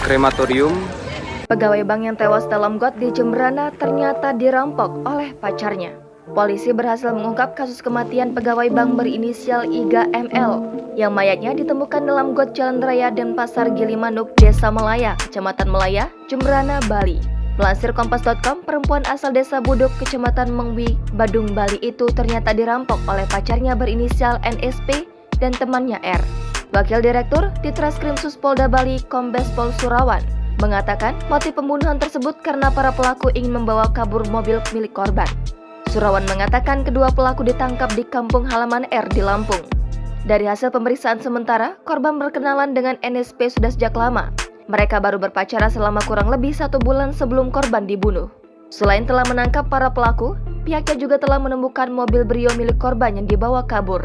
krematorium. Pegawai bank yang tewas dalam got di Jembrana ternyata dirampok oleh pacarnya. Polisi berhasil mengungkap kasus kematian pegawai bank berinisial Iga ML yang mayatnya ditemukan dalam got Jalan Raya Denpasar Gilimanuk, Desa Melaya, Kecamatan Melaya, Jembrana, Bali. Melansir Kompas.com, perempuan asal Desa Buduk, Kecamatan Mengwi, Badung, Bali itu ternyata dirampok oleh pacarnya berinisial NSP dan temannya R. Wakil Direktur Ditreskrimsus Polda Bali, Kombes Pol Surawan, mengatakan motif pembunuhan tersebut karena para pelaku ingin membawa kabur mobil milik korban. Surawan mengatakan kedua pelaku ditangkap di kampung halaman R di Lampung. Dari hasil pemeriksaan sementara, korban berkenalan dengan NSP sudah sejak lama. Mereka baru berpacaran selama kurang lebih 1 bulan sebelum korban dibunuh. Selain telah menangkap para pelaku, pihaknya juga telah menemukan mobil Brio milik korban yang dibawa kabur.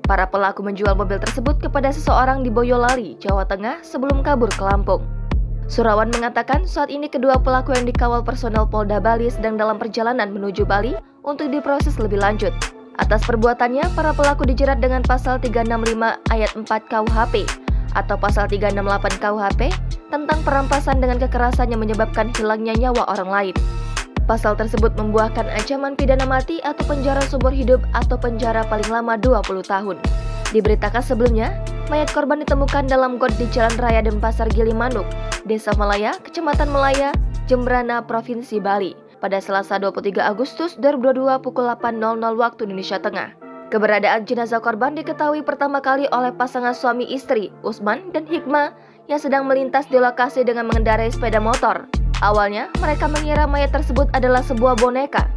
Para pelaku menjual mobil tersebut kepada seseorang di Boyolali, Jawa Tengah sebelum kabur ke Lampung. Surawan mengatakan saat ini kedua pelaku yang dikawal personel Polda Bali sedang dalam perjalanan menuju Bali untuk diproses lebih lanjut. Atas perbuatannya, para pelaku dijerat dengan pasal 365 ayat 4 KUHP atau pasal 368 KUHP tentang perampasan dengan kekerasan yang menyebabkan hilangnya nyawa orang lain. Pasal tersebut membuahkan ancaman pidana mati atau penjara seumur hidup atau penjara paling lama 20 tahun. Diberitakan sebelumnya, mayat korban ditemukan dalam got di Jalan Raya Denpasar Gilimanuk, Desa Melaya, Kecamatan Melaya, Jembrana, Provinsi Bali, pada Selasa 23 Agustus 2022 pukul 8.00 waktu Indonesia Tengah. Keberadaan jenazah korban diketahui pertama kali oleh pasangan suami istri, Usman dan Hikmah, yang sedang melintas di lokasi dengan mengendarai sepeda motor. Awalnya, mereka mengira mayat tersebut adalah sebuah boneka.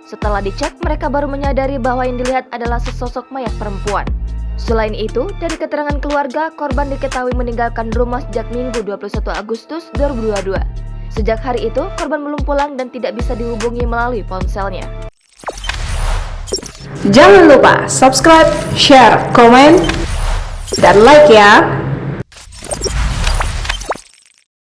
Setelah dicek, mereka baru menyadari bahwa yang dilihat adalah sesosok mayat perempuan. Selain itu, dari keterangan keluarga, korban diketahui meninggalkan rumah sejak Minggu 21 Agustus 2022. Sejak hari itu, korban belum pulang dan tidak bisa dihubungi melalui ponselnya. Jangan lupa subscribe, share, komen, dan like ya!